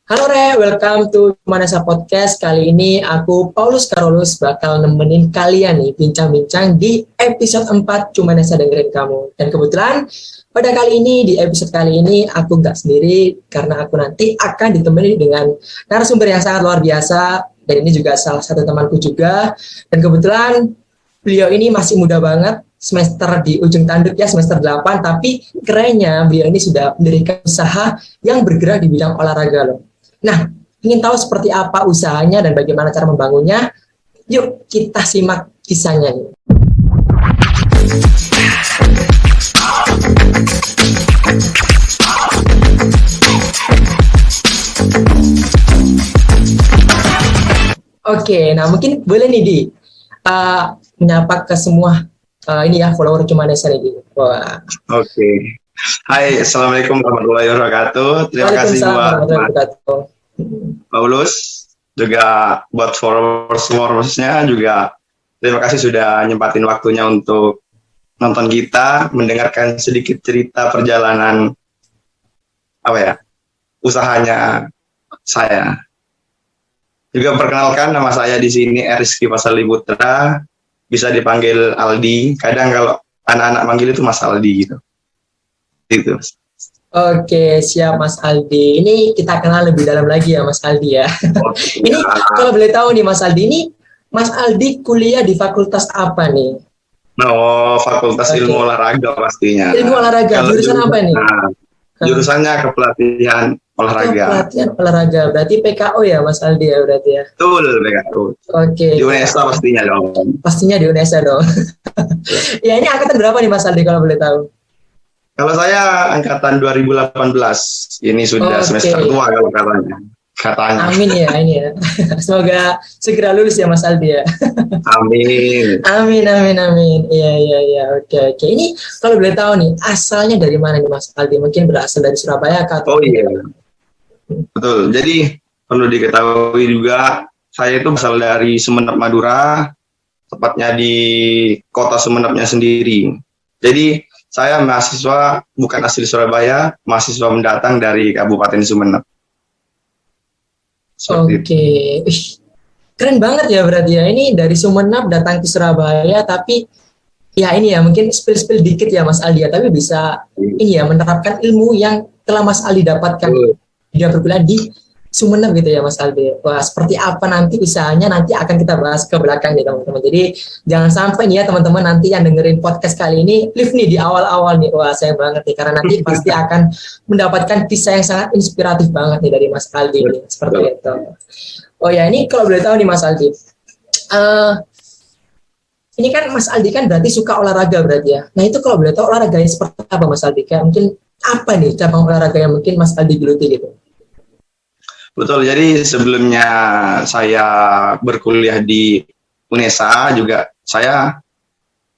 Halo Re, welcome to Manasa Podcast. Kali ini aku Paulus Karolus bakal nemenin kalian nih bincang-bincang di episode 4 Cumanasa Dengerin Kamu. Dan kebetulan pada kali ini, di episode kali ini aku nggak sendiri karena aku nanti akan ditemani dengan narasumber yang sangat luar biasa. Dan ini juga salah satu temanku juga. Dan kebetulan beliau ini masih muda banget, semester di ujung tanduk ya, semester 8, tapi kerennya beliau ini sudah mendirikan usaha yang bergerak di bidang olahraga loh. Nah, ingin tahu seperti apa usahanya dan bagaimana cara membangunnya? Yuk kita simak kisahnya nih. Oke, nah mungkin boleh nih Di menyapa ke semua ini ya follower Cumanasa nih Di. Wah. Oke. Hai, assalamualaikum warahmatullahi wabarakatuh. Terima kasih buat Paulus, juga buat followers-followersnya juga. Terima kasih sudah nyempatin waktunya untuk nonton kita, mendengarkan sedikit cerita perjalanan usahanya saya. Juga perkenalkan, nama saya di sini Rizky Pasali Putra, bisa dipanggil Aldi. Kadang kalau anak-anak manggil itu Mas Aldi gitu. Gitu. Oke, siap Mas Aldi. Ini kita kenal lebih dalam lagi ya Mas Aldi ya. Ini kalau boleh tahu nih Mas Aldi, ini Mas Aldi kuliah di fakultas apa nih? Fakultas Ilmu Olahraga pastinya. Ilmu olahraga, jurusan apa nih? Jurusannya kepelatihan olahraga. Kepelatihan olahraga, berarti PKO ya Mas Aldi ya berarti ya? Betul, PKO. Oke. Di UNESA pastinya dong. Pastinya di UNESA dong. Ya ini angkatan berapa nih Mas Aldi kalau boleh tahu? Kalau saya angkatan 2018, ini sudah semester tua kalau katanya. Amin ya ini ya. Semoga segera lulus ya Mas Aldi ya. Amin. Amin. Iya. Oke. Ini kalau boleh tahu nih asalnya dari mana nih Mas Aldi? Mungkin berasal dari Surabaya atau? Oh iya. Betul. Jadi perlu diketahui juga saya itu berasal dari Sumeneb Madura, tepatnya di kota Sumenebnya sendiri. Jadi saya mahasiswa bukan asli Surabaya, mahasiswa mendatang dari Kabupaten Sumeneb. Oke. Keren banget ya berarti ya. Ini dari Sumeneb datang ke Surabaya, tapi ya ini ya mungkin spill dikit ya Mas Aldi ya, tapi bisa ini ya menerapkan ilmu yang telah Mas Aldi dapatkan dia berkuliah di Sumeneb gitu ya Mas Aldi. Wah, seperti apa nanti usahanya nanti akan kita bahas ke belakang nih teman-teman. Jadi jangan sampai nih ya teman-teman nanti yang dengerin podcast kali ini live nih di awal-awal nih. Wah, sayang banget nih karena nanti pasti akan mendapatkan kisah yang sangat inspiratif banget nih dari Mas Aldi nih. Seperti itu. Oh ya, ini kalau boleh tahu nih Mas Aldi. Ini kan Mas Aldi kan berarti suka olahraga berarti ya. Nah, itu kalau boleh tahu olahraganya seperti apa Mas Aldi? Kayak mungkin apa nih cabang olahraga yang mungkin Mas Aldi geluti gitu? Betul, jadi sebelumnya saya berkuliah di UNESA juga saya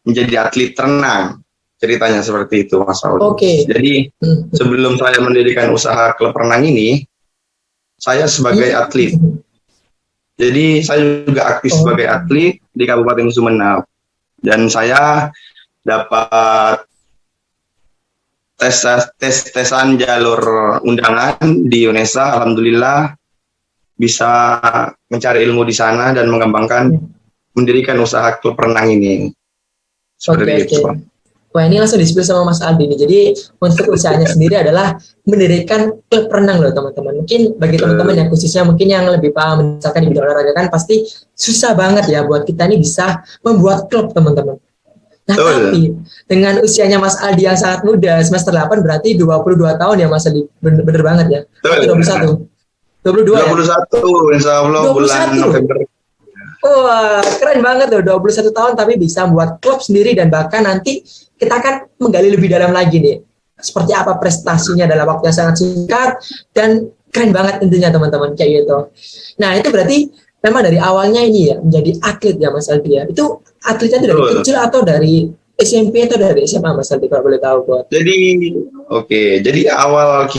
menjadi atlet renang. Ceritanya seperti itu Mas Paulus. Oke. Jadi sebelum saya mendirikan usaha klub renang ini, saya sebagai atlet. Jadi saya juga aktif sebagai atlet di Kabupaten Sumeneb. Dan saya dapat tesan jalur undangan di UNESA, alhamdulillah bisa mencari ilmu di sana dan mengembangkan mendirikan usaha klub renang ini. Seperti itu. Wah, ini langsung di-spill sama Mas Aldi nih. Jadi untuk usahanya sendiri adalah mendirikan klub renang loh teman-teman. Mungkin bagi teman-teman yang khususnya mungkin yang lebih paham misalkan di bidang olahraga kan pasti susah banget ya buat kita ini bisa membuat klub teman-teman. Nah, tapi dengan usianya Mas Aldi yang sangat muda, semester 8 berarti 22 tahun ya Mas Aldi. Bener banget ya? 21? 22 ya? 21, insya Allah 21. Bulan November. Wah, keren banget loh, 21 tahun tapi bisa buat klub sendiri dan bahkan nanti kita akan menggali lebih dalam lagi nih. Seperti apa prestasinya dalam waktu yang sangat singkat dan keren banget tentunya teman-teman kayak gitu. Nah, itu berarti memang dari awalnya ini ya menjadi atlet ya Mas Aldi ya. Itu atletnya itu dari kecil atau dari SMP atau dari SMA Mas Aldi kalau boleh tahu buat. Jadi awal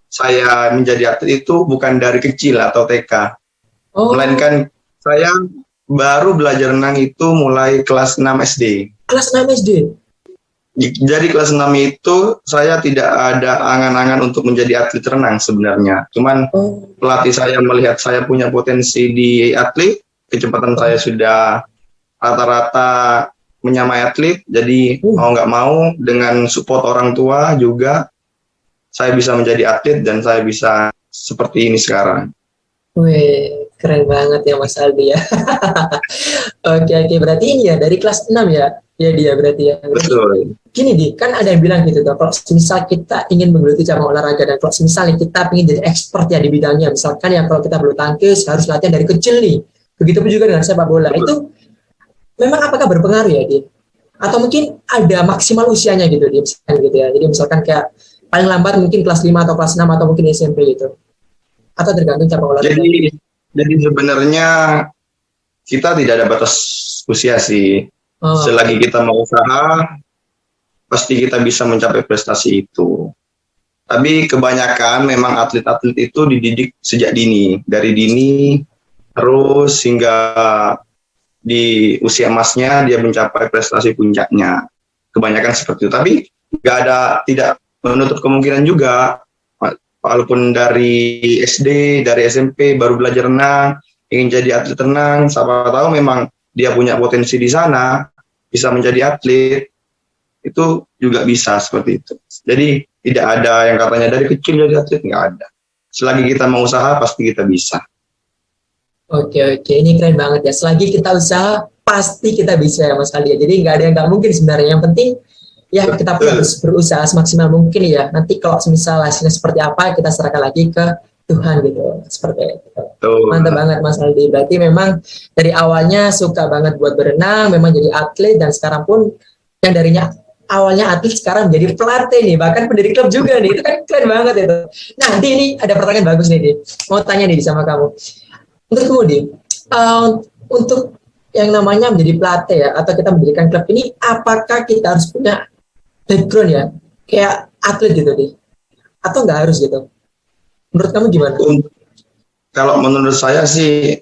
saya menjadi atlet itu bukan dari kecil atau TK. Melainkan saya baru belajar renang itu mulai kelas 6 SD. Kelas 6 SD? Jadi kelas 6 itu saya tidak ada angan-angan untuk menjadi atlet renang sebenarnya. Cuman pelatih saya melihat saya punya potensi di atlet, kecepatan saya sudah rata-rata menyamai atlet, jadi mau nggak mau dengan support orang tua juga saya bisa menjadi atlet dan saya bisa seperti ini sekarang. Wih, keren banget ya Mas Aldi ya. Oke, berarti ini ya dari kelas 6 ya. Ya dia berarti ya. Betul. Gini di, kan ada yang bilang gitu tuh, kalau misal kita ingin menggeluti cabang olahraga dan kalau misalnya kita ingin jadi expert ya di bidangnya, misalkan ya kalau kita bulu tangkis harus latihan dari kecil nih. Begitupun juga dengan sepak bola. Itu memang apakah berpengaruh ya, Di? Atau mungkin ada maksimal usianya gitu, Di, misalkan gitu ya. Jadi misalkan kayak paling lambat mungkin kelas 5 atau kelas 6 atau mungkin SMP gitu. Atau tergantung cabang olahraga. Jadi sebenarnya kita tidak ada batas usia sih. Selagi kita mau usaha, pasti kita bisa mencapai prestasi itu. Tapi kebanyakan memang atlet-atlet itu dididik sejak dini, dari dini terus hingga di usia emasnya dia mencapai prestasi puncaknya. Kebanyakan seperti itu. Tapi tidak menutup kemungkinan juga, walaupun dari SD, dari SMP baru belajar renang, ingin jadi atlet renang, siapa tahu memang dia punya potensi di sana, bisa menjadi atlet, itu juga bisa seperti itu. Jadi tidak ada yang katanya dari kecil jadi atlet, nggak ada. Selagi kita mau usaha, pasti kita bisa. Oke, ini keren banget ya. Selagi kita usaha, pasti kita bisa ya Mas Aldi. Jadi nggak ada yang nggak mungkin sebenarnya. Yang penting ya kita harus berusaha semaksimal mungkin ya. Nanti kalau misal hasilnya seperti apa, kita serahkan lagi ke Tuhan gitu, seperti itu. Mantap banget Mas Aldi. Berarti memang dari awalnya suka banget buat berenang, memang jadi atlet dan sekarang pun yang darinya awalnya atlet sekarang menjadi pelatih nih, bahkan pendiri klub juga nih. Itu kan keren banget itu. Nah, Di, ini ada pertanyaan bagus nih, Di. Mau tanya nih sama kamu. Untuk kemudian untuk yang namanya menjadi pelatih ya atau kita mendirikan klub ini, apakah kita harus punya background ya kayak atlet gitu, Di? Atau nggak harus gitu? Menurut kamu gimana? Kalau menurut saya sih,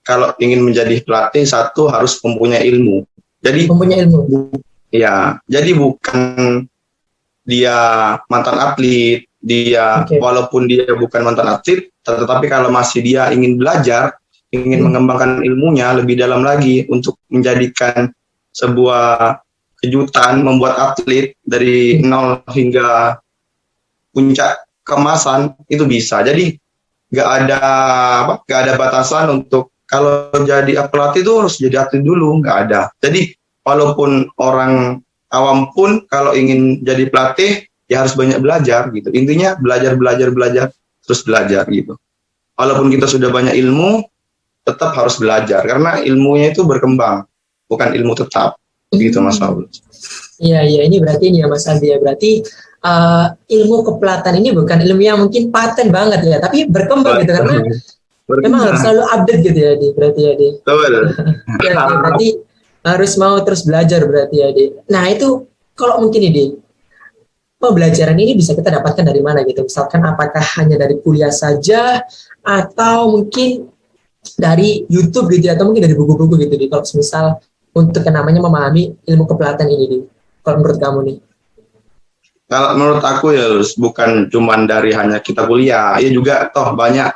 kalau ingin menjadi pelatih, satu harus mempunyai ilmu. Jadi mempunyai ilmu. Ya, jadi bukan dia mantan atlet, walaupun dia bukan mantan atlet, tetapi kalau masih dia ingin belajar, ingin mengembangkan ilmunya lebih dalam lagi untuk menjadikan sebuah kejutan, membuat atlet dari nol hingga puncak keemasan itu bisa. Jadi nggak ada batasan untuk kalau jadi pelatih itu harus jadi atlet dulu, nggak ada. Jadi walaupun orang awam pun kalau ingin jadi pelatih ya harus banyak belajar gitu. Intinya belajar terus belajar gitu. Walaupun kita sudah banyak ilmu, tetap harus belajar karena ilmunya itu berkembang, bukan ilmu tetap. Gitu Mas Paulus. Iya, ini berarti ini ya Mas Andi ya. Berarti ilmu kepelatihan ini bukan ilmu yang mungkin paten banget ya, tapi berkembang gitu karena memang harus selalu update gitu ya, Di. Berarti ya, Di. Ya, berarti harus mau terus belajar berarti ya, Di. Nah, itu kalau mungkin ini, pembelajaran ini bisa kita dapatkan dari mana gitu? Misalkan apakah hanya dari kuliah saja atau mungkin dari YouTube gitu atau mungkin dari buku-buku gitu, Di. Kalau misal untuk yang namanya memahami ilmu kepelatihan ini, Di. Kalau menurut kamu nih? Kalau menurut aku ya bukan cuman dari hanya kita kuliah, ya juga toh banyak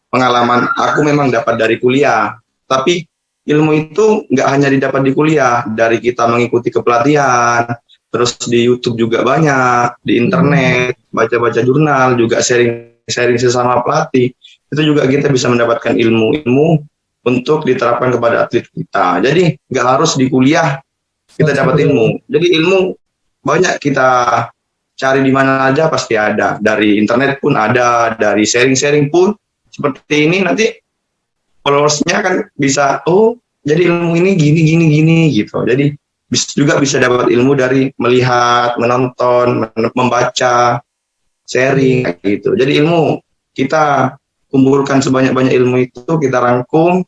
pengalaman aku memang dapat dari kuliah. Tapi ilmu itu nggak hanya didapat di kuliah, dari kita mengikuti kepelatihan, terus di YouTube juga banyak, di internet, baca-baca jurnal, juga sharing sesama pelatih. Itu juga kita bisa mendapatkan ilmu-ilmu untuk diterapkan kepada atlet kita. Jadi nggak harus di kuliah kita dapat ilmu. Jadi ilmu banyak kita cari di mana aja pasti ada. Dari internet pun ada, dari sharing-sharing pun seperti ini nanti followersnya kan bisa, jadi ilmu ini gini gitu. Jadi juga bisa dapat ilmu dari melihat, menonton, membaca, sharing gitu. Jadi ilmu kita kumpulkan sebanyak-banyak ilmu itu, kita rangkum,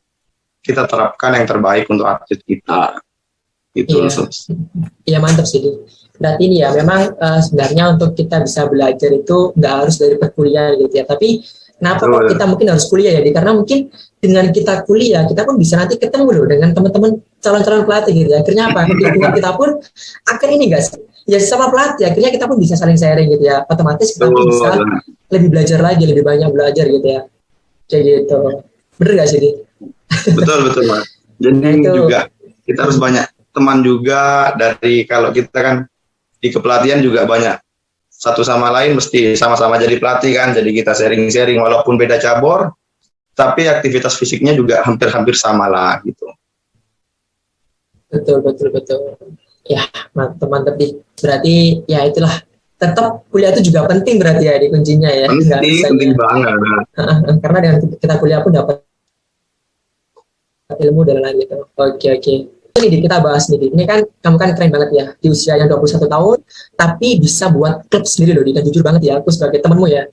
kita terapkan yang terbaik untuk atlet kita. Gitu. Iya, mantap sih. Berarti ini ya memang sebenarnya untuk kita bisa belajar itu nggak harus dari perkuliahan gitu ya. Tapi kenapa kok kita mungkin harus kuliah ya? Karena mungkin dengan kita kuliah kita pun bisa nanti ketemu loh dengan teman-teman calon-calon pelatih gitu ya. Akhirnya apa? Lingkungan kita pun akan ini guys. Ya sama pelatih, akhirnya kita pun bisa saling sharing gitu ya. Otomatis kita pun bisa lebih belajar lagi, lebih banyak belajar gitu ya. Kayak gitu. Bener gak sih, Di? Betul Mas. Jadi juga kita harus banyak teman juga dari kalau kita kan di kepelatihan juga banyak satu sama lain mesti sama-sama jadi pelatih kan. Jadi kita sharing-sharing walaupun beda cabur, tapi aktivitas fisiknya juga hampir-hampir sama lah gitu. Betul. Ya, mantap Di. Berarti ya itulah. Tetap kuliah itu juga penting berarti ya di kuncinya ya. Penting banget. Karena dengan kita kuliah pun dapat ilmu dan lain gitu. Oke. Ini Di, kita bahas nih Di. Ini kan kamu kan keren banget ya di usia yang 21 tahun tapi bisa buat klub sendiri loh Di. Dan jujur banget ya aku sebagai temenmu ya.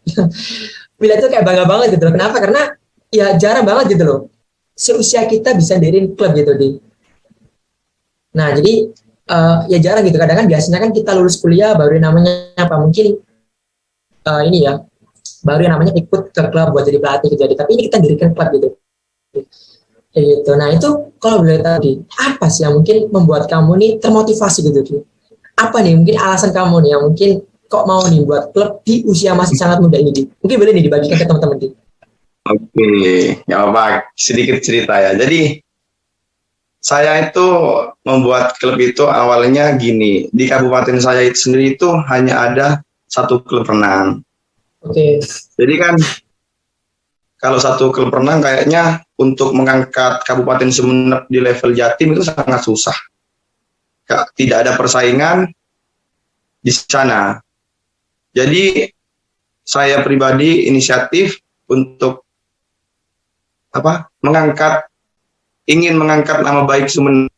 Bila itu kayak bangga banget gitu loh. Kenapa? Karena ya jarang banget gitu loh. Seusia kita bisa diriin klub gitu Di. Nah, jadi ya jarang gitu. Kadang kan biasanya kan kita lulus kuliah baru namanya apa? Mungkin ini ya, baru yang namanya ikut ke klub buat jadi pelatih gitu. Tapi ini kita dirikan klub gitu. Kayak gitu. Nah, itu kalau boleh tahu Di, apa sih yang mungkin membuat kamu nih termotivasi gitu Di? Apa nih mungkin alasan kamu nih yang mungkin kok mau nih buat klub di usia masih sangat muda ini Di? Mungkin boleh nih dibagikan ke teman-teman Di. Oke, nggak apa, sedikit cerita ya. Jadi saya itu membuat klub itu awalnya gini, di kabupaten saya itu sendiri itu hanya ada satu klub renang. Oke. Jadi kan kalau satu klub renang kayaknya untuk mengangkat Kabupaten Sumeneb di level Jatim itu sangat susah. Tidak ada persaingan di sana. Jadi saya pribadi inisiatif untuk ingin mengangkat nama baik Sumeneb,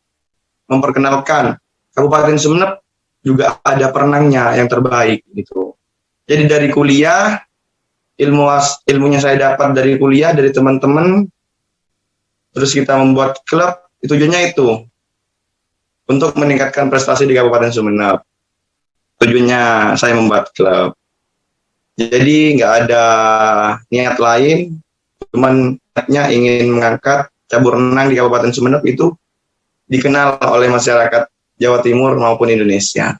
memperkenalkan Kabupaten Sumeneb juga ada perenangnya yang terbaik gitu. Jadi dari kuliah, ilmunya saya dapat dari kuliah, dari teman-teman, terus kita membuat klub, tujuannya itu untuk meningkatkan prestasi di Kabupaten Sumeneb. Tujuannya saya membuat klub. Jadi nggak ada niat lain, cuman niatnya ingin mengangkat cabur renang di Kabupaten Sumeneb itu dikenal oleh masyarakat Jawa Timur maupun Indonesia.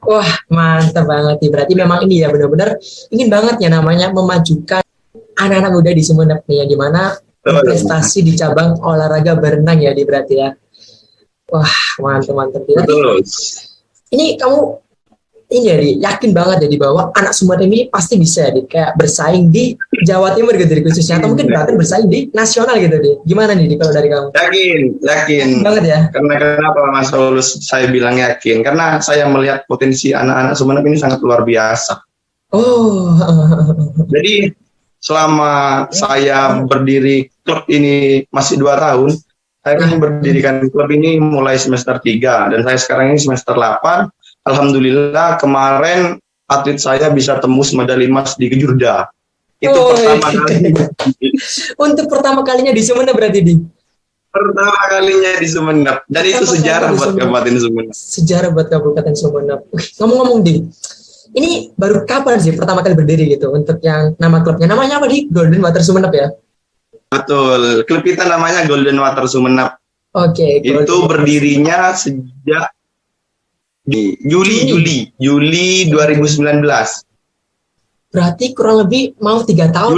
Wah, mantap banget nih. Berarti memang ini ya benar-benar ingin banget ya namanya memajukan anak-anak muda di Sumeneb nih ya, di mana prestasi di cabang olahraga berenang ya berarti ya. Wah, mantap. Betul. Ini kamu ini ya yakin banget ya bahwa anak Sumeneb ini pasti bisa ya kayak bersaing di Jawa Timur gitu khususnya atau mungkin bahkan bersaing di nasional gitu Gimana nih kalau dari kamu? Yakin banget ya. Karena kenapa Mas Paulus saya bilang yakin? Karena saya melihat potensi anak-anak Sumeneb ini sangat luar biasa. Oh. Jadi selama saya berdiri klub ini masih 2 tahun, saya kan berdirikan klub ini mulai semester 3 dan saya sekarang ini semester 8. Alhamdulillah kemarin atlet saya bisa tembus medali emas di Kejurda. Itu pertama kali. Untuk pertama kalinya di Sumeneb berarti Di? Pertama kalinya di Sumeneb. Dan itu sejarah buat Kabupaten Sumeneb. Sejarah buat Kabupaten Sumeneb. Ngomong-ngomong Di, ini baru kapan sih pertama kali berdiri gitu untuk yang nama klubnya? Namanya apa Di? Golden Water Sumeneb ya? Betul. Klub kita namanya Golden Water Sumeneb. Oke. Itu berdirinya sejak Juli 2019. Berarti kurang lebih mau 3 tahun.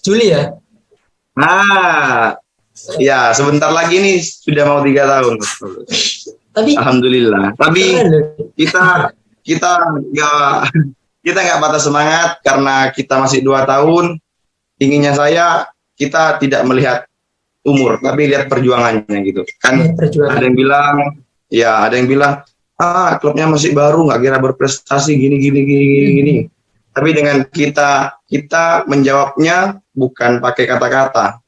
Juli ya? Nah, ya sebentar lagi nih sudah mau 3 tahun. Tapi alhamdulillah. Tapi kita nggak patah semangat karena kita masih 2 tahun. Inginnya kita tidak melihat umur, tapi lihat perjuangannya gitu. Kan ada yang bilang klubnya masih baru, nggak kira berprestasi gini. Tapi dengan kita menjawabnya bukan pakai kata-kata,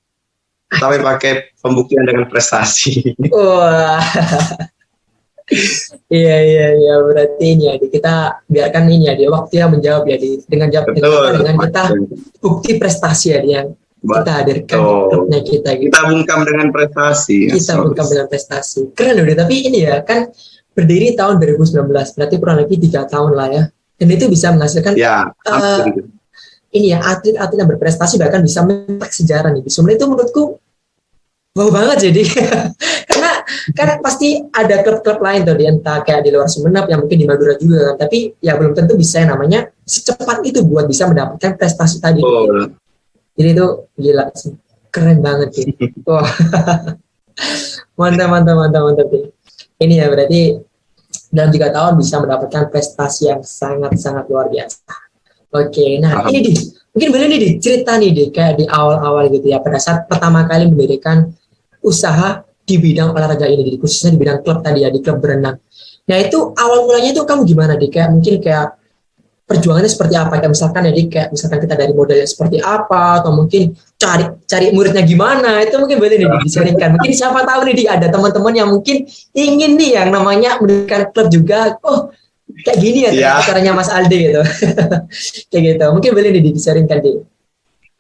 tapi pakai pembuktian dengan prestasi. Wah. Iya, berarti ini ya kita biarkan ini ya dia waktu yang menjawab ya dengan kita bukti prestasi ya yang kita hadirkan di klubnya kita gitu. Kita bungkam dengan prestasi. Keren loh, tapi ini ya kan berdiri tahun 2019, berarti kurang lebih 3 tahun lah ya. Dan itu bisa menghasilkan ini ya atlet-atlet yang berprestasi bahkan bisa mencetak sejarah nih. Sebenarnya itu menurutku Wow banget jadi karena kan pasti ada klub-klub lain tuh di entah kayak di luar Sumenep yang mungkin di Madura juga kan, tapi ya belum tentu bisa yang namanya secepat itu buat bisa mendapatkan prestasi tadi. Oh, Jadi itu gila sih, keren banget sih. Wah, mantap mantap mantap mantap sih. Ini ya berarti dalam 3 tahun bisa mendapatkan prestasi yang sangat sangat luar biasa. Oke, nah ini di mungkin boleh nih di cerita nih di kayak di awal-awal gitu ya pada saat pertama kali mendirikan usaha di bidang olahraga ini, jadi khususnya di bidang klub tadi ya, di klub berenang. Nah itu awal mulanya itu kamu gimana deh? Kayak mungkin kayak perjuangannya seperti apa? Kayak misalkan jadi kayak misalkan kita dari modalnya seperti apa, atau mungkin cari muridnya gimana? Itu mungkin boleh nih disaringkan. Mungkin siapa tahu nih ada teman-teman yang mungkin ingin nih yang namanya mendirikan klub juga. Oh kayak gini ya caranya Mas Aldi gitu. Kayak gitu. Mungkin boleh nih disaringkan deh.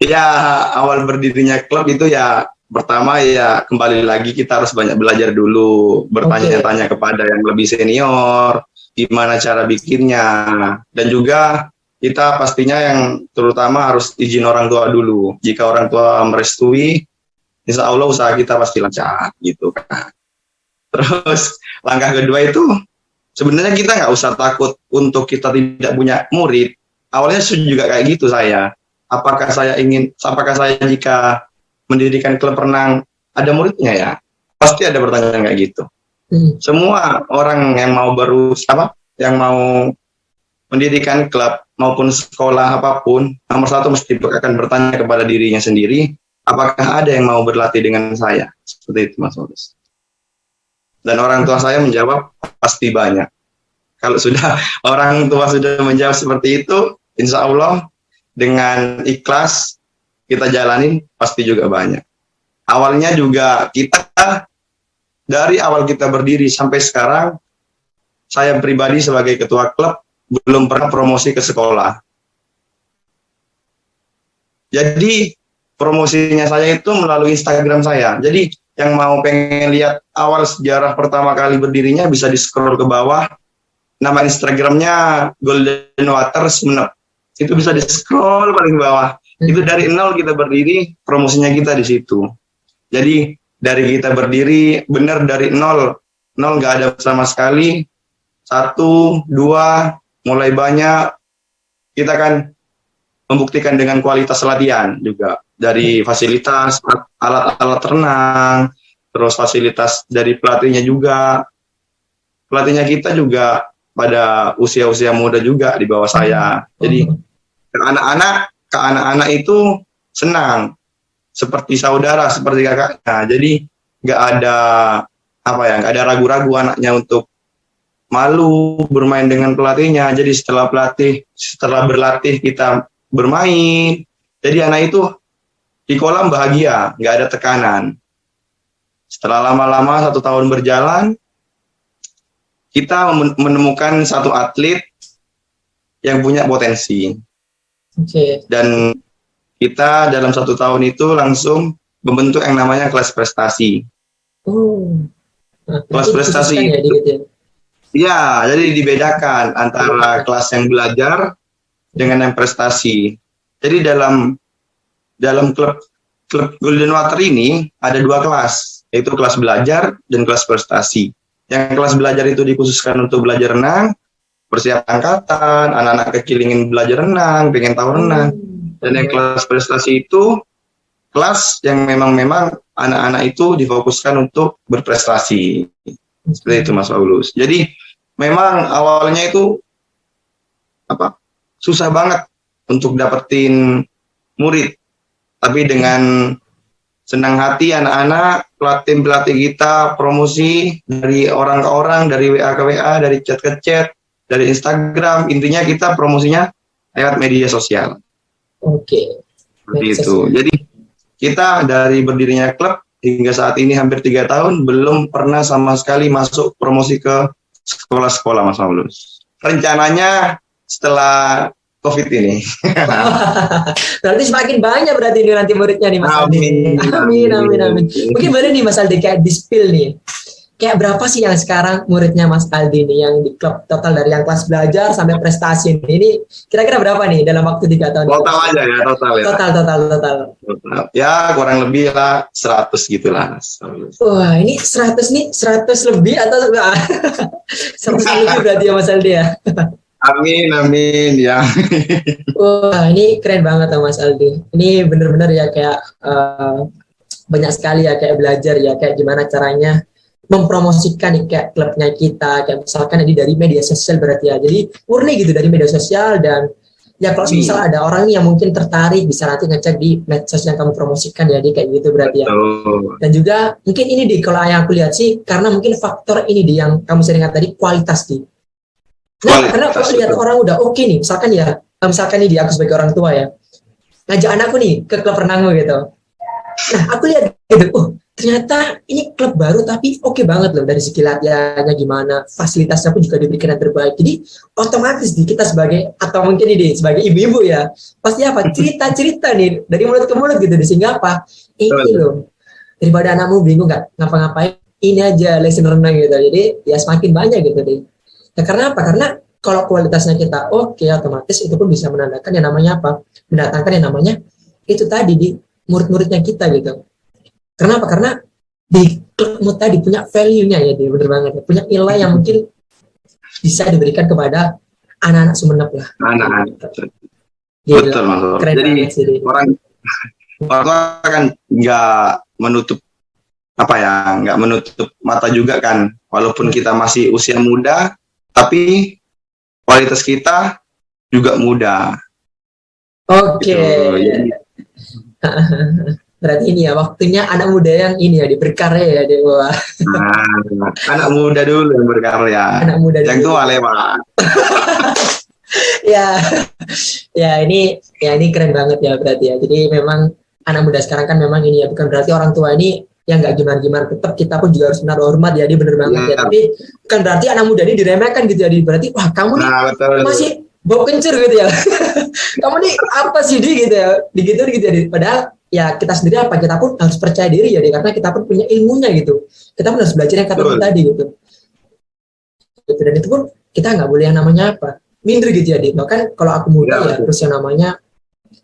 Ya, awal berdirinya klub itu ya pertama ya kembali lagi kita harus banyak belajar dulu, bertanya-tanya kepada yang lebih senior, gimana cara bikinnya, dan juga kita pastinya yang terutama harus izin orang tua dulu. Jika orang tua merestui, insya Allah usaha kita pasti lancar gitu kan. Terus langkah kedua itu sebenarnya kita nggak usah takut untuk kita tidak punya murid. Awalnya juga kayak gitu saya. Apakah saya jika mendirikan klub renang ada muridnya ya? Pasti ada pertanyaan kayak gitu. Semua orang yang mau yang mau mendirikan klub maupun sekolah apapun, nomor satu mesti akan bertanya kepada dirinya sendiri, apakah ada yang mau berlatih dengan saya? Seperti itu Mas Paulus. Dan orang tua saya menjawab pasti banyak. Kalau sudah orang tua sudah menjawab seperti itu, insya Allah dengan ikhlas kita jalanin pasti juga banyak. Awalnya juga kita dari awal kita berdiri sampai sekarang, saya pribadi sebagai ketua klub belum pernah promosi ke sekolah. Jadi promosinya saya itu melalui Instagram saya. Jadi yang mau pengen lihat awal sejarah pertama kali berdirinya bisa di scroll ke bawah. Nama Instagramnya Golden Water Sumenep. Itu bisa di scroll paling bawah. Itu dari nol kita berdiri, promosinya kita di situ. Jadi dari kita berdiri benar dari nol nggak ada sama sekali. 1, 2, mulai banyak. Kita kan membuktikan dengan kualitas latihan juga, dari fasilitas alat-alat renang, terus fasilitas dari pelatihnya juga. Pelatihnya kita juga pada usia-usia muda juga di bawah saya. Jadi anak-anak itu senang seperti saudara, seperti kakaknya. Jadi nggak ada ragu-ragu anaknya untuk malu bermain dengan pelatihnya. Jadi setelah berlatih kita bermain. Jadi anak itu di kolam bahagia, nggak ada tekanan. Setelah lama-lama 1 tahun berjalan, kita menemukan satu atlet yang punya potensi. Dan kita dalam 1 tahun itu langsung membentuk yang namanya kelas prestasi. Kelas prestasi itu, ya, jadi dibedakan antara kelas yang belajar dengan yang prestasi. Jadi dalam klub Golden Water ini ada 2 kelas, yaitu kelas belajar dan kelas prestasi. Yang kelas belajar itu dikhususkan untuk belajar renang, persiapan angkatan, anak-anak kecil ingin belajar renang, pengen tahu renang. Dan yang kelas prestasi itu kelas yang memang anak-anak itu difokuskan untuk berprestasi. Seperti itu Mas Paulus. Jadi memang awalnya itu susah banget untuk dapetin murid. Tapi dengan senang hati anak-anak, pelatih kita promosi dari orang ke orang, dari WA ke WA, dari chat ke chat, dari Instagram. Intinya kita promosinya lewat media sosial. Seperti itu. Jadi kita dari berdirinya klub hingga saat ini hampir 3 tahun belum pernah sama sekali masuk promosi ke sekolah-sekolah Mas Paulus. Rencananya setelah COVID ini. Berarti semakin banyak berarti nanti muridnya nih Mas Aldi. Amin. Mungkin boleh nih Mas Aldi kayak di-spill nih. kayak berapa sih yang sekarang muridnya Mas Aldi nih yang di klub, total dari yang kelas belajar sampai prestasi ini kira-kira berapa nih dalam waktu 3 tahun? Total aja ya, total ya. Total. Total. Ya kurang lebih lah 100 gitulah. Wah, ini 100 nih, 100 lebih atau 100 lebih berarti ya Mas Aldi ya? Amin ya. Wah, ini keren banget ya Mas Aldi. Ini bener-bener ya kayak banyak sekali ya kayak belajar ya kayak gimana caranya mempromosikan nih kayak klubnya kita, kayak misalkan ini dari media sosial berarti ya. Jadi murni gitu dari media sosial, dan ya kalau misalnya ada orang yang mungkin tertarik bisa nanti ngecek di medsos yang kamu promosikan ya, di kayak gitu berarti ya. Dan juga mungkin ini di kalau yang aku lihat sih karena mungkin faktor ini di yang kamu sering kata tadi, kualitas di. Nah, karena kalau lihat orang udah oke nih, misalkan ini di aku sebagai orang tua ya, ngajak anakku nih ke klub renangmu gitu. Nah, aku lihat gitu, ternyata ini klub baru tapi oke banget loh dari segi latihannya gimana, fasilitasnya pun juga diberikan yang terbaik. Jadi otomatis kita sebagai, atau mungkin ini sebagai ibu-ibu ya, pasti apa cerita-cerita nih dari mulut ke mulut gitu, sehingga apa? Ini loh, daripada anakmu bingung nggak ngapa-ngapain, ini aja lesson renang gitu. Jadi ya semakin banyak gitu deh. Nah, karena apa? Karena kalau kualitasnya kita oke, otomatis itu pun bisa menandakan yang namanya apa? Mendatangkan yang namanya itu tadi di murid-muridnya kita gitu. Kenapa? Karena di klubmu tadi punya value-nya ya, dia bener banget. Punya nilai yang mungkin bisa diberikan kepada anak-anak Sumeneb lah. Anak-anak. Gila. Betul, Mas. Keren. Jadi orang tua kan nggak menutup nggak menutup mata juga kan. Walaupun kita masih usia muda, tapi kualitas kita juga muda. Oke. Gitu. Berarti ini ya waktunya anak muda yang ini ya berkarya ya Dewa. Anak muda dulu yang berkarya. Anak muda yang tua lewat. ya ini keren banget ya berarti ya. Jadi memang anak muda sekarang kan memang ini ya, bukan berarti orang tua ini yang nggak gimana-gimana, tetap kita pun juga harus menaruh hormat ya, dia bener banget ya. Tapi bukan berarti anak muda ini diremehkan gitu ya, berarti wah kamu nih masih bau kencur gitu ya. Kamu nih apa sih gitu ya, gitu ya. Padahal ya kita sendiri kita pun harus percaya diri ya, karena kita pun punya ilmunya gitu. Kita pun harus belajar yang kata tadi gitu. Dan itu pun kita nggak boleh yang namanya minder gitu ya, bahkan kalau aku muda ya terus yang namanya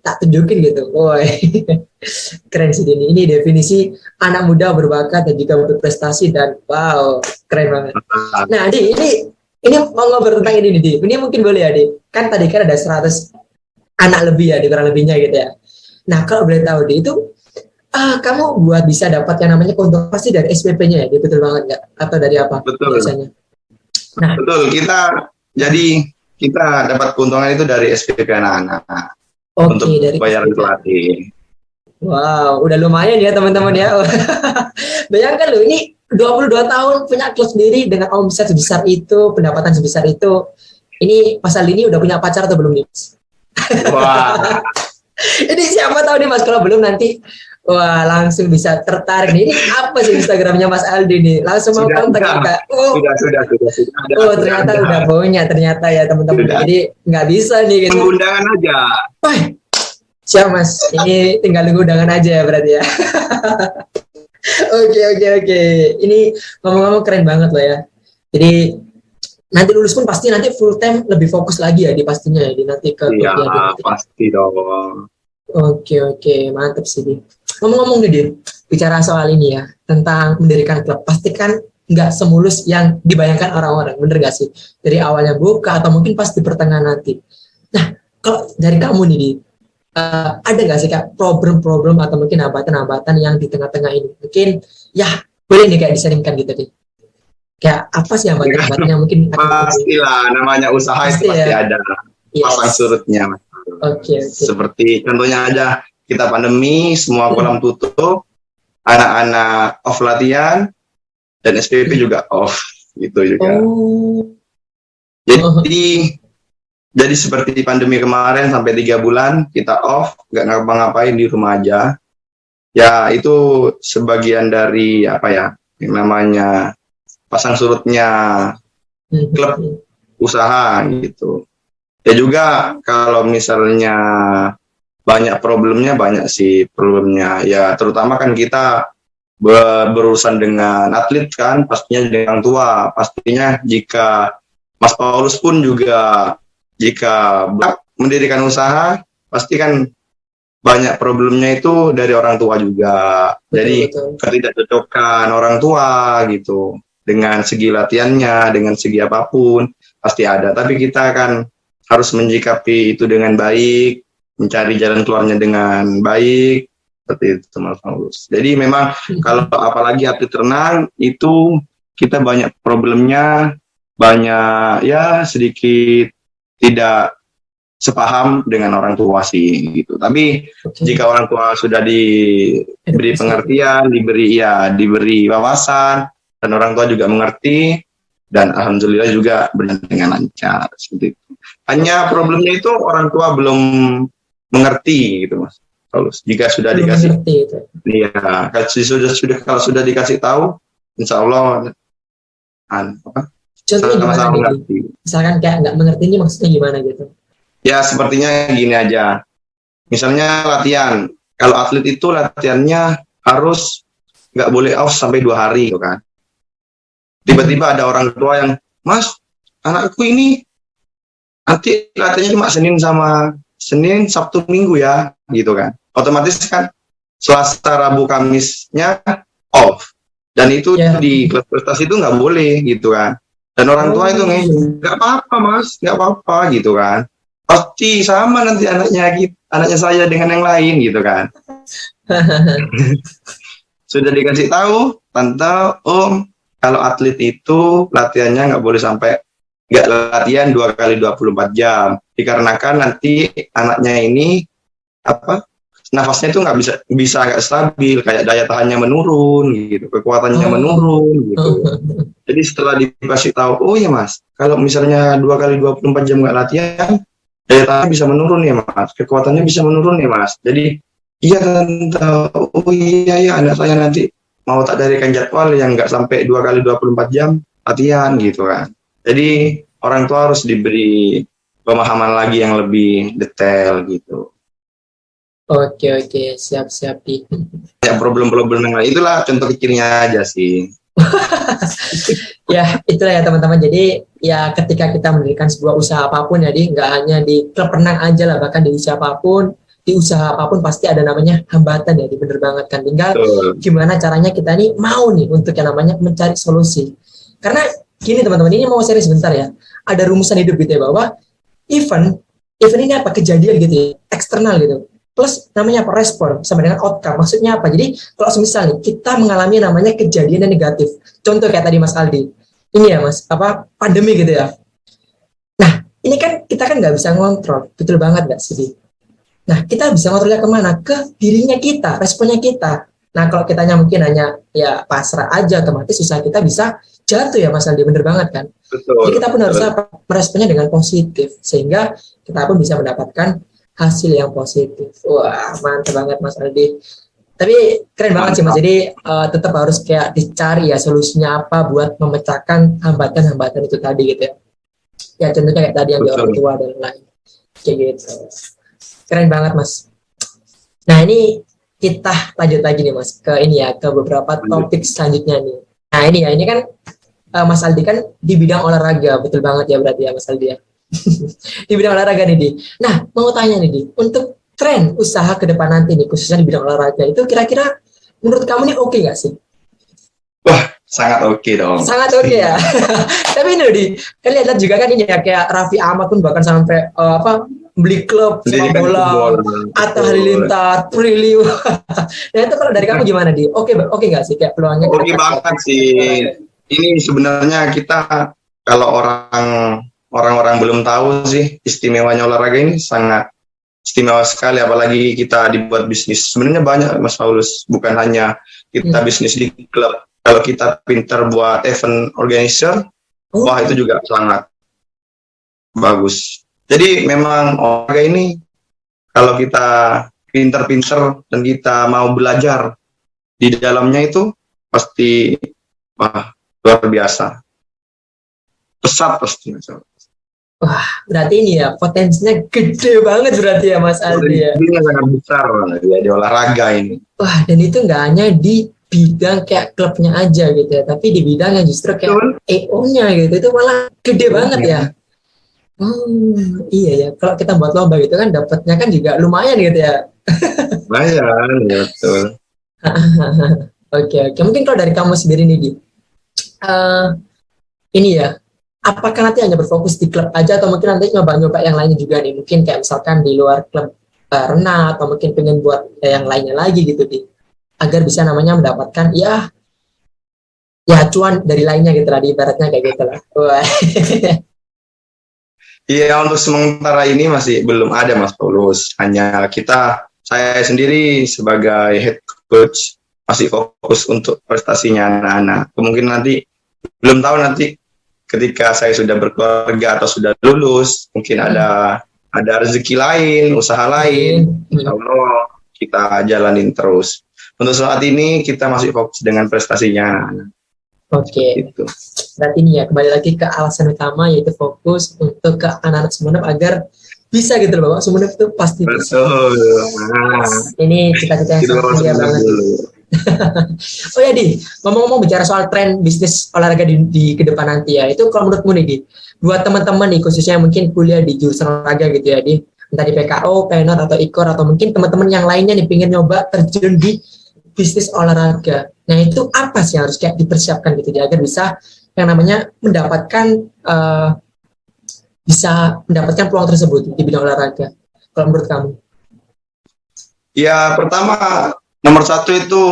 tak tunjukin gitu. Woi. Keren sih ini. Ini definisi anak muda berbakat dan juga berprestasi, dan wow, keren banget. Nah, ini mau ngobrol tentang ini nih, Ini mungkin boleh ya, Kan tadi kan ada 100 anak lebih ya, kurang lebihnya gitu ya. Nah, kalau boleh tahu, itu kamu buat bisa dapat yang namanya keuntungan pasti dari SPP-nya ya, betul banget nggak? Atau dari apa biasanya? Nah, betul. Kita dapat keuntungan itu dari SPP anak-anak. Untuk dari bayaran pelatih. Wow, udah lumayan ya teman-teman ya. Bayangkan loh, ini 22 tahun punya klub sendiri dengan omset sebesar itu, pendapatan sebesar itu. Ini Mas Aldi ini udah punya pacar atau belum nih? Wah. Ini siapa tahu nih Mas, kalau belum nanti wah langsung bisa tertarik nih. Ini apa sih Instagramnya Mas Aldi nih? Langsung mau kontak kita. Sudah. Ternyata udah punya ternyata ya teman-teman. Jadi nggak bisa nih gitu. Undangan aja. Wah, siap Mas. Ini tinggal nunggu undangan aja ya berarti ya. Oke. Ini ngomong-ngomong keren banget loh ya. Jadi nanti lulus pun pasti nanti full time lebih fokus lagi ya pastinya ya nanti ke iya pasti dong. Oke, mantap sih Di. Ngomong-ngomong nih Di, bicara soal ini ya tentang mendirikan klub, pasti kan nggak semulus yang dibayangkan orang-orang, bener gak sih? Dari awalnya buka atau mungkin pas di pertengahan nanti. Nah, kalau dari kamu nih Di, ada nggak sih Kak problem-problem atau mungkin hambatan-hambatan yang di tengah-tengah ini? Mungkin ya boleh nih kayak diseringkan gitu Di. Kayak apa sih hambatan-hambatan yang mungkin pastilah namanya usaha itu pasti ada pasang surutnya. Oke. Seperti contohnya aja kita pandemi, semua kolam tutup, anak-anak off latihan dan SPP juga off gitu juga. Jadi seperti pandemi kemarin sampai 3 bulan kita off, nggak ngapa-ngapain di rumah aja. Ya itu sebagian dari yang namanya pasang surutnya klub usaha gitu. Ya juga kalau misalnya banyak problemnya, banyak sih problemnya. Ya terutama kan kita berurusan dengan atlet kan, pastinya dengan orang tua. Pastinya jika Mas Paulus pun juga jika mendirikan usaha, pasti kan banyak problemnya itu dari orang tua juga. Jadi ketidakcocokan orang tua gitu dengan segi latihannya, dengan segi apapun pasti ada. Tapi kita kan harus menyikapi itu dengan baik, mencari jalan keluarnya dengan baik. Seperti itu Mas Paulus. Jadi memang kalau apalagi atlet renang itu kita banyak problemnya, banyak ya sedikit tidak sepaham dengan orang tua sih gitu. Tapi jika orang tua sudah diberi pengertian, diberi wawasan, dan orang tua juga mengerti, dan alhamdulillah juga berjalan dengan lancar seperti itu. Hanya problemnya itu orang tua belum mengerti gitu Mas Paulus. Jika sudah dikasih, iya, kalau sudah dikasih tahu, insya Allah contohnya gimana nih? Misalkan kayak nggak mengerti ini maksudnya gimana gitu? Ya sepertinya gini aja. Misalnya latihan. Kalau atlet itu latihannya harus nggak boleh off sampai 2 hari, gitu kan. Tiba-tiba ada orang tua yang, Mas, anakku ini nanti latihannya cuma Senin, Sabtu, Minggu ya, gitu kan. Otomatis kan Selasa, Rabu, Kamisnya off. Dan itu di klub prestasi itu nggak boleh, gitu kan. Dan orang tua itu nggak apa-apa Mas, nggak apa-apa gitu kan. Pasti sama nanti anaknya saya dengan yang lain gitu kan. Sudah dikasih tahu tante, om, kalau atlet itu latihannya nggak boleh sampai nggak latihan 2 kali 24 jam dikarenakan nanti anaknya ini nafasnya itu nggak bisa nggak stabil, kayak daya tahannya menurun gitu, kekuatannya menurun gitu. Jadi setelah dikasih tahu, oh ya Mas, kalau misalnya 2 kali 24 jam nggak latihan, daya tahan bisa menurun ya Mas, kekuatannya bisa menurun ya Mas. Jadi iya tante, oh iya anak saya nanti mau tak darikan jadwal yang nggak sampai 2 kali 24 jam latihan gitu kan. Jadi orang tua harus diberi pemahaman lagi yang lebih detail gitu. Oke, siap di. Ya problem-problem yang lain itulah contoh kecilnya aja sih. Ya itulah ya teman-teman. Jadi ya ketika kita mendirikan sebuah usaha apapun, jadi nggak hanya di klub renang aja lah, bahkan di usaha apapun, pasti ada namanya hambatan ya. Bener banget kan. Tinggal gimana caranya kita nih mau nih untuk yang namanya mencari solusi. Karena gini teman-teman, ini mau serius sebentar ya. Ada rumusan hidup gitu ya, bahwa event ini apa, kejadian gitu ya, eksternal gitu, plus namanya apa, respon sama dengan outcome. Maksudnya apa? Jadi kalau misalnya kita mengalami namanya kejadian yang negatif, contoh kayak tadi Mas Aldi, ini ya Mas, pandemi gitu ya. Nah ini kan kita kan nggak bisa ngontrol, betul banget nggak sih? Nah kita bisa ngontrolnya kemana? Ke dirinya kita, responnya kita. Nah kalau kitanya mungkin hanya ya pasrah aja, otomatis usaha kita bisa jatuh ya Mas Aldi, bener banget kan? Betul. Jadi kita pun harus meresponnya dengan positif, sehingga kita pun bisa mendapatkan hasil yang positif. Wah, mantap banget Mas Aldi. Tapi keren banget sih Mas. Jadi tetap harus kayak dicari ya solusinya apa buat memecahkan hambatan-hambatan itu tadi gitu ya. Ya contohnya kayak tadi yang di orang tua dan lain. Kayak gitu. Keren banget Mas. Nah ini kita lanjut lagi nih Mas ke ini ya, ke beberapa topik selanjutnya nih. Nah ini kan Mas Aldi kan di bidang olahraga, betul banget ya berarti ya Mas Aldi ya. Di bidang olahraga nih Di. Nah mau tanya nih Di, untuk tren usaha ke depan nanti nih, khususnya di bidang olahraga itu kira-kira menurut kamu nih oke nggak sih? Wah sangat oke dong. Sangat oke ya. Tapi ini Di, kan lihat juga kan ini ya, kayak Raffi Ahmad pun bahkan sampai beli klub sepak bola, Atta Halilintar, Prilly. Nah itu kalau dari kamu gimana Di? Oke nggak sih kayak peluangnya? Oke banget sih. Ini sebenarnya kita kalau orang-orang belum tahu sih istimewanya olahraga ini sangat istimewa sekali, apalagi kita dibuat bisnis. Sebenarnya banyak Mas Paulus, bukan hanya kita bisnis di klub. Kalau kita pintar buat event organizer, wah itu juga sangat bagus. Jadi memang olahraga ini kalau kita pintar-pintar dan kita mau belajar di dalamnya itu pasti luar biasa. Pesat pasti. Wah, berarti ini ya potensinya gede banget berarti ya Mas Aldi ya. Potensinya sangat besar ya di olahraga ini. Wah, dan itu nggak hanya di bidang kayak klubnya aja gitu ya, tapi di bidang yang justru kayak Betul. EO-nya gitu itu malah gede banget ya. Iya ya, kalau kita buat lomba gitu kan dapatnya kan juga lumayan gitu ya. Lumayan, ya betul. Oke, oke. Mungkin kalau dari kamu sendiri nih, Di, eh, ini ya, apakah nanti hanya berfokus di klub aja atau mungkin nanti nyoba-nyoba yang lainnya juga nih? Mungkin kayak misalkan di luar klub renang atau mungkin pengen buat yang lainnya lagi gitu, Di, agar bisa namanya mendapatkan ya cuan dari lainnya gitu lah, di ibaratnya kayak gitu lah. Wah. Iya, untuk sementara ini masih belum ada Mas Paulus. Hanya saya sendiri sebagai head coach masih fokus untuk prestasinya anak-anak. Kemungkinan nanti, belum tahu nanti ketika saya sudah berkeluarga atau sudah lulus, mungkin ada rezeki lain, usaha lain. Insya Allah kita jalanin terus. Untuk saat ini kita masih fokus dengan prestasinya anak. Oke, Gitu. berarti ini ya kembali lagi ke alasan utama yaitu fokus untuk ke anak-anak Sumeneb agar bisa gitu loh, Bapak. Sumeneb itu pasti bisa. Betul. Nah, Ini cita-cita yang itu sangat mulia banget. dulu. Oh ya, Di, ngomong-ngomong bicara soal tren bisnis olahraga di ke depan nanti ya, itu kalau menurutmu nih, Di, buat teman-teman nih khususnya yang mungkin kuliah di jurusan olahraga gitu ya, Di, entah di PKO, PNOT atau IKOR atau mungkin teman-teman yang lainnya nih pengen nyoba terjun di bisnis olahraga. Nah, itu apa sih yang harus kayak dipersiapkan gitu ya, agar bisa yang namanya bisa mendapatkan peluang tersebut di bidang olahraga. Kalau menurut kamu? Ya, pertama nomor satu itu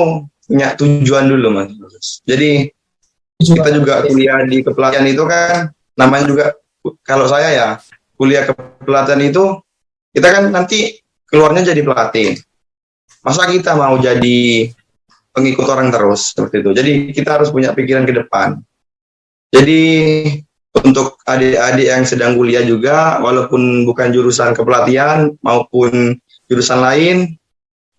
punya tujuan dulu, Mas. Jadi kita juga kuliah di kepelatihan itu kan namanya juga, kalau saya ya kuliah kepelatihan itu kita kan nanti keluarnya jadi pelatih. Masa kita mau jadi pengikut orang terus seperti itu. Jadi kita harus punya pikiran ke depan. Jadi untuk adik-adik yang sedang kuliah juga, walaupun bukan jurusan kepelatihan maupun jurusan lain,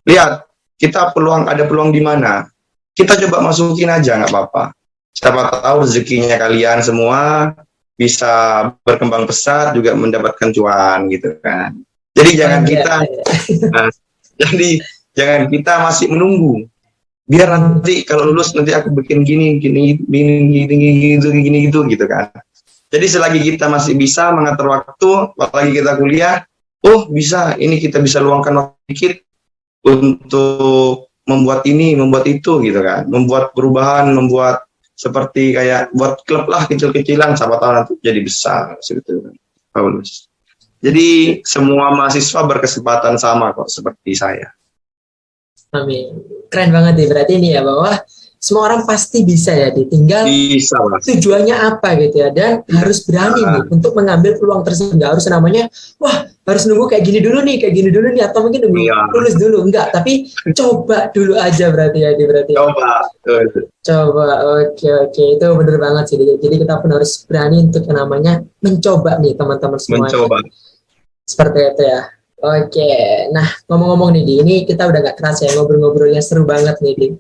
lihat kita ada peluang di mana. Kita coba masukin aja, nggak apa-apa. Siapa tahu rezekinya kalian semua bisa berkembang pesat juga mendapatkan cuan gitu kan. Jadi jangan kita masih menunggu. Biar nanti kalau lulus nanti aku bikin gini gitu kan. Jadi selagi kita masih bisa mengatur waktu, apalagi kita kuliah, bisa, ini kita bisa luangkan waktu dikit untuk membuat ini, membuat itu gitu kan. Membuat perubahan, membuat seperti kayak buat klub lah kecil-kecilan, siapa tahu nanti jadi besar gitu kan. Paulus. Jadi semua mahasiswa berkesempatan sama kok seperti saya. Amin. Keren banget nih, berarti ini ya bahwa semua orang pasti bisa ya, ditinggal tujuannya apa gitu ya, dan harus berani nih untuk mengambil peluang tersebut. Nggak harus namanya harus nunggu kayak gini dulu nih atau mungkin nunggu lulus dulu, enggak, tapi coba dulu aja berarti ya, berarti coba. Oke, itu bener banget sih. Jadi kita pun harus berani untuk yang namanya mencoba nih, teman-teman semuanya. Seperti itu ya. Oke, nah ngomong-ngomong nih, Di, ini kita udah gak kerasa ya ngobrol-ngobrolnya, seru banget nih, Di.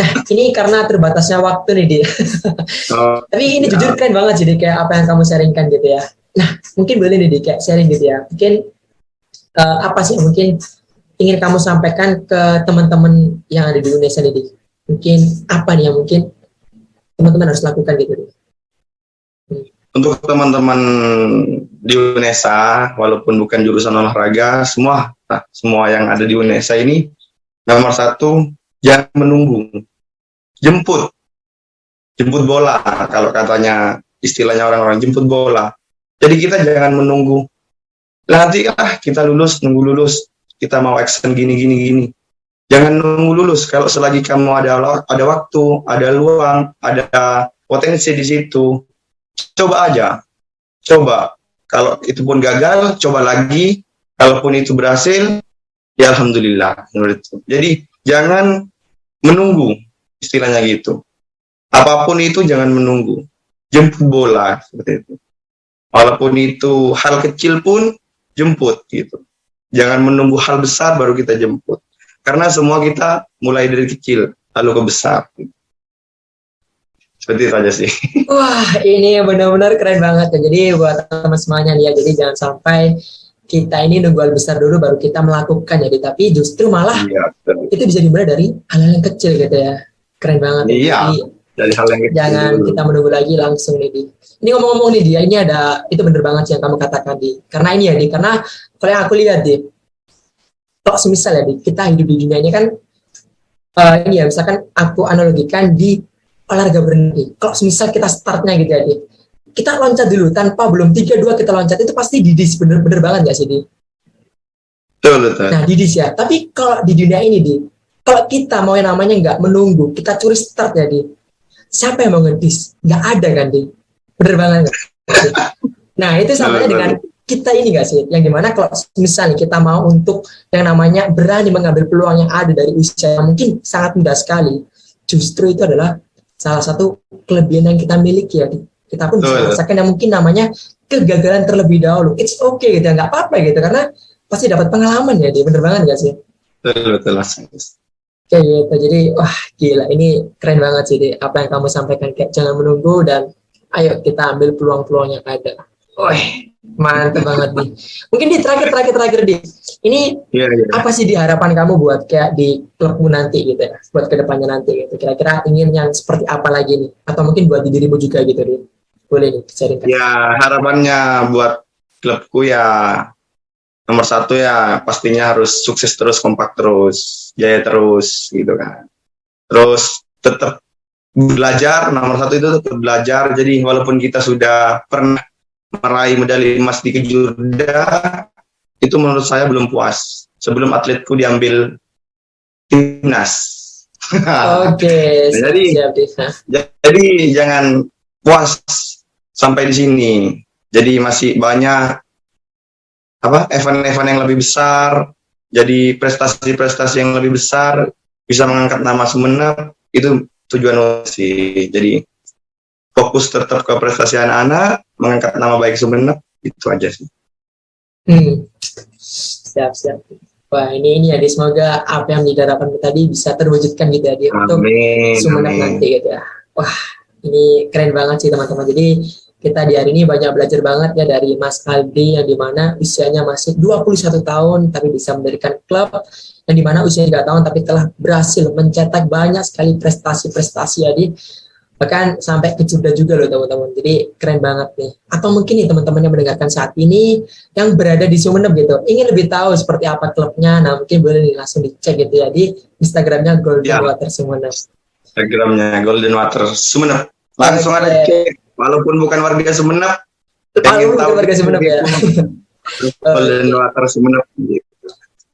Nah, ini karena terbatasnya waktu nih, Di. Tapi ini jujur keren banget sih, Di, kayak apa yang kamu sharingkan gitu ya. Nah, mungkin boleh nih, Di, kayak sharing gitu ya. Mungkin apa sih yang mungkin ingin kamu sampaikan ke teman-teman yang ada di Indonesia nih, Di? Mungkin apa nih yang mungkin teman-teman harus lakukan gitu, Di? Untuk teman-teman di UNESA, walaupun bukan jurusan olahraga, semua yang ada di UNESA ini, nomor satu, jangan menunggu. Jemput bola, kalau katanya istilahnya orang-orang, jemput bola. Jadi kita jangan menunggu. Nanti kita nunggu lulus, kita mau action gini. Jangan nunggu lulus. Kalau selagi kamu ada waktu, ada luang, ada potensi di situ, coba aja. Kalau itu pun gagal, coba lagi. Kalaupun itu berhasil, ya alhamdulillah. Jadi jangan menunggu, istilahnya gitu. Apapun itu jangan menunggu. Jemput bola seperti itu. Walaupun itu hal kecil pun jemput gitu. Jangan menunggu hal besar baru kita jemput. Karena semua kita mulai dari kecil lalu ke besar. Seperti itu aja sih. Wah, ini benar-benar keren banget ya. Jadi buat teman semuanya nih ya, jadi jangan sampai kita ini nunggu hal besar dulu baru kita melakukan, jadi tapi justru malah itu bisa dimulai dari hal-hal yang kecil gitu ya. Keren banget. Iya. Jadi, Dari hal yang kecil jangan dulu. kita menunggu lagi, langsung nih Di. Ini ngomong-ngomong nih Di, ini ada, itu bener banget sih yang kamu katakan Di. Karena ini ya Di, karena kalau yang aku lihat Di, kalau semisal ya Di, kita hidup di dunia ini kan, ini ya misalkan aku analogikan di olahraga berenang. Kalau semisal kita startnya gitu ya Di, kita loncat dulu tanpa belum 3-2 kita loncat, itu pasti didis, bener-bener banget gak sih Di? Betul. Nah didis ya, tapi kalau di dunia ini Di, kalau kita mau yang namanya nggak menunggu, kita curi start ya Di, siapa yang mau ngedis? Nggak ada kan Di? Bener banget nggak sih? Nah itu sama dengan kita ini gak sih, yang dimana kalau misalnya kita mau untuk yang namanya berani mengambil peluang yang ada dari usia yang mungkin sangat muda sekali, justru itu adalah salah satu kelebihan yang kita miliki ya. Kita pun bisa rasakan yang mungkin namanya kegagalan terlebih dahulu. It's okay gitu, nggak apa-apa gitu, karena pasti dapat pengalaman ya, dia bener banget gak sih? Betul. Kayak gitu, jadi wah gila, ini keren banget sih Di, apa yang kamu sampaikan, kayak jangan menunggu dan ayo kita ambil peluang-peluang yang ada. Wah, mantap banget nih. Mungkin di terakhir di ini apa sih di harapan kamu buat kayak di klubmu nanti gitu ya, buat kedepannya nanti gitu. Kira-kira ingin yang seperti apa lagi nih? Atau mungkin buat dirimu juga gitu nih. Boleh nih sharingkan. Ya harapannya buat klubku ya nomor 1 ya pastinya harus sukses terus, kompak terus, jaya terus gitu kan. Terus tetap belajar, nomor 1 itu tetap belajar. Jadi walaupun kita sudah pernah meraih medali emas di Kejurda, itu menurut saya belum puas sebelum atletku diambil timnas. Oke, jadi jangan puas sampai di sini. Jadi masih banyak event-event yang lebih besar, jadi prestasi-prestasi yang lebih besar, bisa mengangkat nama Sumenep, itu tujuan sih. Jadi fokus tetap ke prestasi anak-anak, mengangkat nama baik Sumenep, itu aja sih. Siap. Wah ini ya, semoga apa yang diharapkan tadi bisa terwujudkan gitu ya, untuk Sumenep nanti gitu ya. Wah ini keren banget sih teman-teman. Jadi kita di hari ini banyak belajar banget ya dari Mas Aldi, yang dimana usianya masih 21 tahun tapi bisa mendirikan klub, yang dimana usianya 3 tahun tapi telah berhasil mencetak banyak sekali prestasi-prestasi ya Di, bahkan sampai ke Jogja juga loh teman-teman. Jadi keren banget nih. Atau mungkin nih teman-teman yang mendengarkan saat ini yang berada di Sumenep gitu, ingin lebih tahu seperti apa klubnya, nah mungkin boleh nih langsung dicek gitu ya di Instagramnya Golden Water Sumenep. Instagramnya Golden Water Sumenep. Langsung ada cek, walaupun bukan warga Sumenep. Walaupun bukan warga Sumenep ya. Golden Water Sumenep.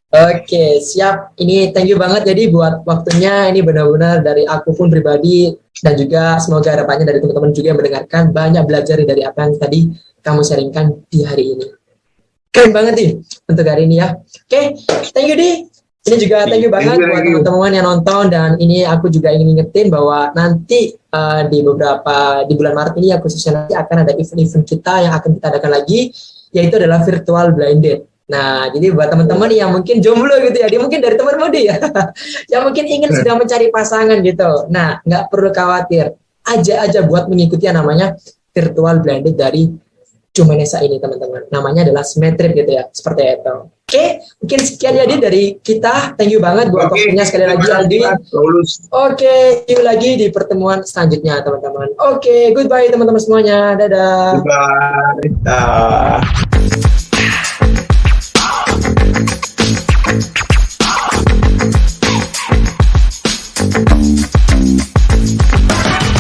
Oke, siap. Ini thank you banget jadi buat waktunya. Ini benar-benar dari aku pun pribadi, dan juga semoga harapannya dari teman-teman juga yang mendengarkan banyak belajar dari apa yang tadi kamu sharingkan di hari ini. Keren banget nih untuk hari ini ya. Oke, thank you Di. Ini juga thank you banget buat teman-teman yang nonton, dan ini aku juga ingin ngingetin bahwa nanti di bulan Maret ini ya khususnya nanti akan ada event-event kita yang akan kita adakan lagi, yaitu adalah virtual blind date. Nah, jadi buat teman-teman yang mungkin jomblo gitu ya, dia mungkin dari teman mudi ya, yang mungkin ingin sedang mencari pasangan gitu. Nah, nggak perlu khawatir, aja buat mengikuti yang namanya virtual blind date dari Cumanesa ini teman-teman. Namanya adalah Smetrip gitu ya, seperti itu. Oke, mungkin sekian ya dari kita. Thank you banget buat waktunya sekali lagi Aldi. Oke, see you lagi di pertemuan selanjutnya teman-teman. Oke, goodbye teman-teman semuanya. Dadah. Goodbye.